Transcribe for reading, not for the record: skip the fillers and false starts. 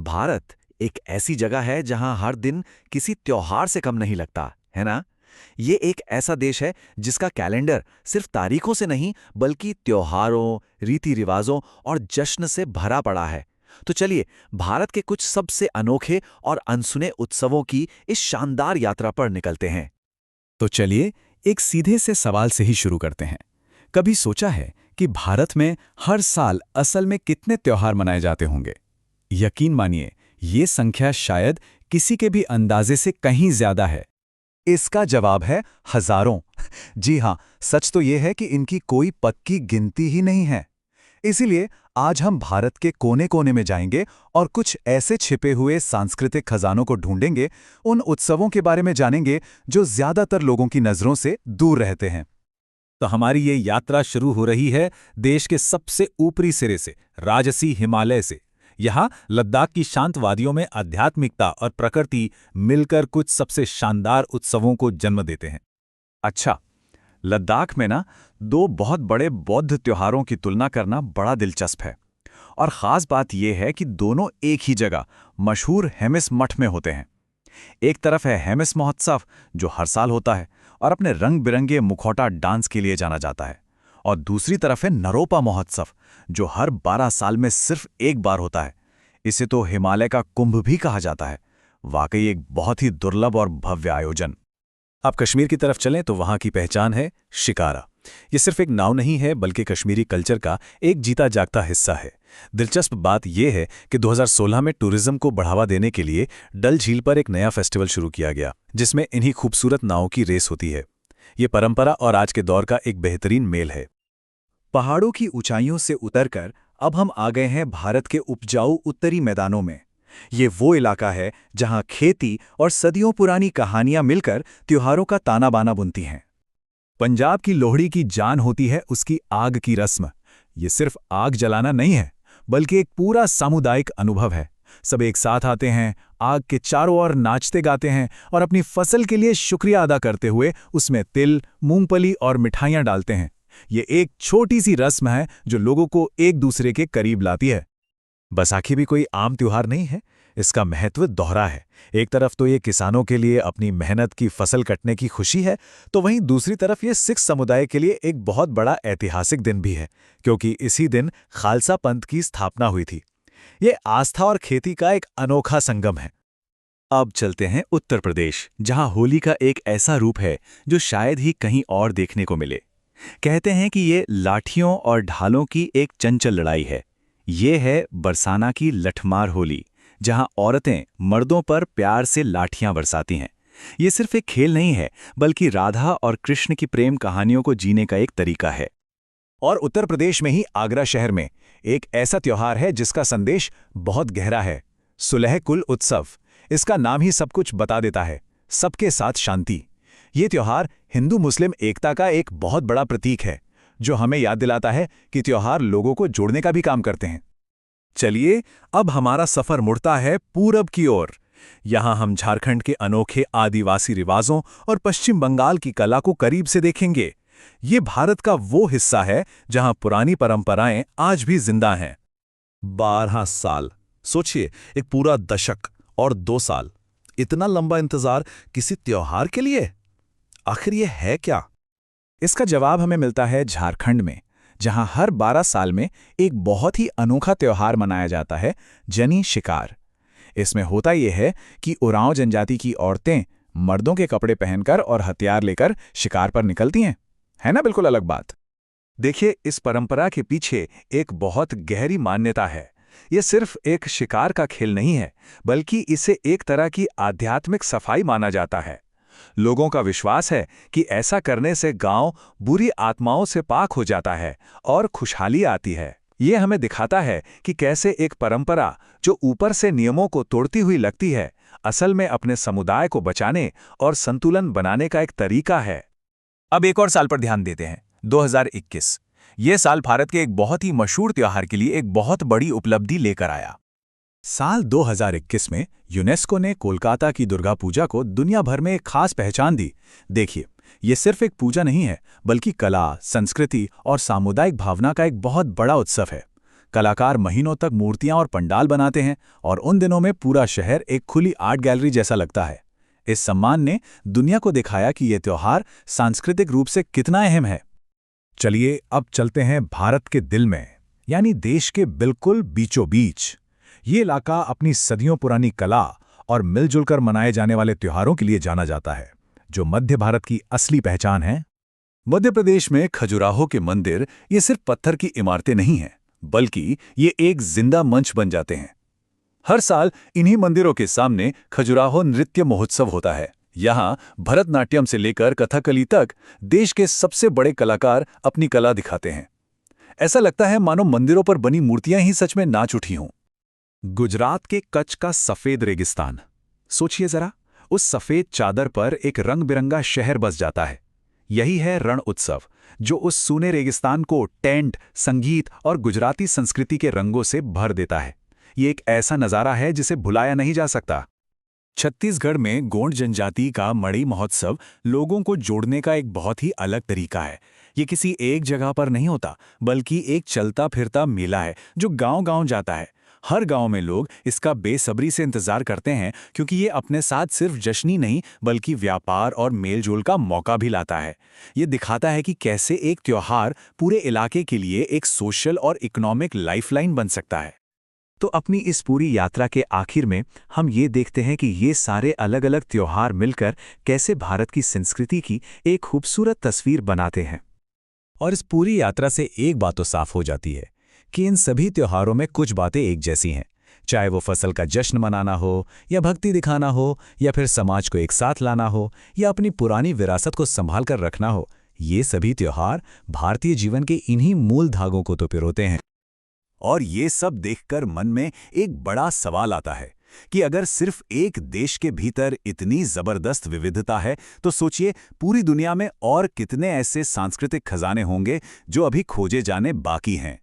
भारत एक ऐसी जगह है जहां हर दिन किसी त्योहार से कम नहीं लगता, है ना? ये एक ऐसा देश है जिसका कैलेंडर सिर्फ तारीखों से नहीं बल्कि त्योहारों, रीति रिवाजों और जश्न से भरा पड़ा है। तो चलिए, भारत के कुछ सबसे अनोखे और अनसुने उत्सवों की इस शानदार यात्रा पर निकलते हैं। तो चलिए एक सीधे से सवाल से ही शुरू करते हैं। कभी सोचा है कि भारत में हर साल असल में कितने त्योहार मनाए जाते होंगे? यकीन मानिए, ये संख्या शायद किसी के भी अंदाजे से कहीं ज्यादा है। इसका जवाब है हजारों। जी हाँ, सच तो ये है कि इनकी कोई पक्की गिनती ही नहीं है। इसीलिए आज हम भारत के कोने-कोने में जाएंगे और कुछ ऐसे छिपे हुए सांस्कृतिक खजानों को ढूंढेंगे, उन उत्सवों के बारे में जानेंगे जो ज्यादातर लोगों की नजरों से दूर रहते हैं। तो हमारी ये यात्रा शुरू हो रही है देश के सबसे ऊपरी सिरे से, राजसी हिमालय से। यहाँ लद्दाख की शांत वादियों में आध्यात्मिकता और प्रकृति मिलकर कुछ सबसे शानदार उत्सवों को जन्म देते हैं। अच्छा, लद्दाख में ना दो बहुत बड़े बौद्ध त्योहारों की तुलना करना बड़ा दिलचस्प है। और ख़ास बात यह है कि दोनों एक ही जगह मशहूर हेमिस मठ में होते हैं। एक तरफ है हेमिस महोत्सव, जो हर साल होता है और अपने रंग बिरंगे मुखौटा डांस के लिए जाना जाता है, और दूसरी तरफ है नरोपा महोत्सव, जो हर 12 साल में सिर्फ एक बार होता है। इसे तो हिमालय का कुंभ भी कहा जाता है। वाकई एक बहुत ही दुर्लभ और भव्य आयोजन। आप कश्मीर की तरफ चलें तो वहाँ की पहचान है शिकारा। ये सिर्फ एक नाव नहीं है बल्कि कश्मीरी कल्चर का एक जीता जागता हिस्सा है। दिलचस्प बात यह है कि 2016 में टूरिज्म को बढ़ावा देने के लिए डल झील पर एक नया फेस्टिवल शुरू किया गया, जिसमें इन्हीं खूबसूरत नावों की रेस होती है। ये परंपरा और आज के दौर का एक बेहतरीन मेल है। पहाड़ों की ऊंचाइयों से उतरकर अब हम आ गए हैं भारत के उपजाऊ उत्तरी मैदानों में। ये वो इलाका है जहां खेती और सदियों पुरानी कहानियां मिलकर त्योहारों का ताना बाना बुनती हैं। पंजाब की लोहड़ी की जान होती है उसकी आग की रस्म। ये सिर्फ आग जलाना नहीं है, बल्कि एक पूरा सामुदायिक अनुभव है। सब एक साथ आते हैं, आग के चारों ओर नाचते गाते हैं और अपनी फसल के लिए शुक्रिया अदा करते हुए उसमें तिल, मूंगफली और मिठाइयाँ डालते हैं। ये एक छोटी सी रस्म है जो लोगों को एक दूसरे के करीब लाती है। बैसाखी भी कोई आम त्योहार नहीं है। इसका महत्व दोहरा है। एक तरफ तो ये किसानों के लिए अपनी मेहनत की फसल कटने की खुशी है, तो वहीं दूसरी तरफ ये सिख समुदाय के लिए एक बहुत बड़ा ऐतिहासिक दिन भी है, क्योंकि इसी दिन खालसा पंथ की स्थापना हुई थी। ये आस्था और खेती का एक अनोखा संगम है। अब चलते हैं उत्तर प्रदेश, जहां होली का एक ऐसा रूप है जो शायद ही कहीं और देखने को मिले। कहते हैं कि ये लाठियों और ढालों की एक चंचल लड़ाई है। ये है बरसाना की लठमार होली, जहां औरतें मर्दों पर प्यार से लाठियां बरसाती हैं। ये सिर्फ एक खेल नहीं है, बल्कि राधा और कृष्ण की प्रेम कहानियों को जीने का एक तरीका है। और उत्तर प्रदेश में ही आगरा शहर में एक ऐसा त्योहार है जिसका संदेश बहुत गहरा है, सुलह कुल उत्सव। इसका नाम ही सब कुछ बता देता है, सबके साथ शांति। ये त्योहार हिंदू मुस्लिम एकता का एक बहुत बड़ा प्रतीक है, जो हमें याद दिलाता है कि त्योहार लोगों को जोड़ने का भी काम करते हैं। चलिए, अब हमारा सफर मुड़ता है पूरब की ओर। यहाँ हम झारखंड के अनोखे आदिवासी रिवाजों और पश्चिम बंगाल की कला को करीब से देखेंगे। ये भारत का वो हिस्सा है जहाँ पुरानी परंपराएं आज भी जिंदा हैं। 12 साल, सोचिए, एक पूरा दशक और 2 साल। इतना लंबा इंतजार किसी त्योहार के लिए? आखिर ये है क्या? इसका जवाब हमें मिलता है झारखंड में, जहां हर 12 साल में एक बहुत ही अनोखा त्योहार मनाया जाता है, जनी शिकार। इसमें होता यह है कि उरांव जनजाति की औरतें मर्दों के कपड़े पहनकर और हथियार लेकर शिकार पर निकलती हैं। है ना बिल्कुल अलग बात। देखिए, इस परंपरा के पीछे एक बहुत गहरी मान्यता है। ये सिर्फ एक शिकार का खेल नहीं है, बल्कि इसे एक तरह की आध्यात्मिक सफाई माना जाता है। लोगों का विश्वास है कि ऐसा करने से गांव बुरी आत्माओं से पाक हो जाता है और खुशहाली आती है। ये हमें दिखाता है कि कैसे एक परंपरा जो ऊपर से नियमों को तोड़ती हुई लगती है, असल में अपने समुदाय को बचाने और संतुलन बनाने का एक तरीका है। अब एक और साल पर ध्यान देते हैं, 2021। ये साल भारत के एक बहुत ही मशहूर त्योहार के लिए एक बहुत बड़ी उपलब्धि लेकर आया। साल 2021 में यूनेस्को ने कोलकाता की दुर्गा पूजा को दुनिया भर में एक खास पहचान दी। देखिए, ये सिर्फ एक पूजा नहीं है, बल्कि कला, संस्कृति और सामुदायिक भावना का एक बहुत बड़ा उत्सव है। कलाकार महीनों तक मूर्तियां और पंडाल बनाते हैं और उन दिनों में पूरा शहर एक खुली आर्ट गैलरी जैसा लगता है। इस सम्मान ने दुनिया को दिखाया कि ये त्योहार सांस्कृतिक रूप से कितना अहम है। चलिए अब चलते हैं भारत के दिल में, यानी देश के बिल्कुल बीचों बीच। ये इलाका अपनी सदियों पुरानी कला और मिलजुल कर मनाए जाने वाले त्योहारों के लिए जाना जाता है, जो मध्य भारत की असली पहचान है। मध्य प्रदेश में खजुराहो के मंदिर ये सिर्फ पत्थर की इमारतें नहीं हैं, बल्कि ये एक जिंदा मंच बन जाते हैं। हर साल इन्हीं मंदिरों के सामने खजुराहो नृत्य महोत्सव होता है। यहाँ भरतनाट्यम से लेकर कथकली तक देश के सबसे बड़े कलाकार अपनी कला दिखाते हैं। ऐसा लगता है मानो मंदिरों पर बनी मूर्तियां ही सच में नाच उठी हों। गुजरात के कच्छ का सफेद रेगिस्तान, सोचिए जरा, उस सफेद चादर पर एक रंग बिरंगा शहर बस जाता है। यही है रण उत्सव, जो उस सूने रेगिस्तान को टेंट, संगीत और गुजराती संस्कृति के रंगों से भर देता है। ये एक ऐसा नज़ारा है जिसे भुलाया नहीं जा सकता। छत्तीसगढ़ में गोंड जनजाति का मड़ई महोत्सव लोगों को जोड़ने का एक बहुत ही अलग तरीका है। ये किसी एक जगह पर नहीं होता, बल्कि एक चलता फिरता मेला है जो गांव-गांव जाता है। हर गांव में लोग इसका बेसब्री से इंतजार करते हैं, क्योंकि ये अपने साथ सिर्फ जश्न ही नहीं बल्कि व्यापार और मेलजोल का मौका भी लाता है। ये दिखाता है कि कैसे एक त्योहार पूरे इलाके के लिए एक सोशल और इकोनॉमिक लाइफलाइन बन सकता है। तो अपनी इस पूरी यात्रा के आखिर में हम ये देखते हैं कि ये सारे अलग अलग त्योहार मिलकर कैसे भारत की संस्कृति की एक खूबसूरत तस्वीर बनाते हैं। और इस पूरी यात्रा से एक बात तो साफ हो जाती है कि इन सभी त्योहारों में कुछ बातें एक जैसी हैं, चाहे वो फसल का जश्न मनाना हो, या भक्ति दिखाना हो, या फिर समाज को एक साथ लाना हो, या अपनी पुरानी विरासत को संभाल कर रखना हो। ये सभी त्योहार भारतीय जीवन के इन्हीं मूल धागों को तो पिरोते हैं। और ये सब देखकर मन में एक बड़ा सवाल आता है कि अगर सिर्फ एक देश के भीतर इतनी जबरदस्त विविधता है, तो सोचिए पूरी दुनिया में और कितने ऐसे सांस्कृतिक खजाने होंगे जो अभी खोजे जाने बाकी हैं।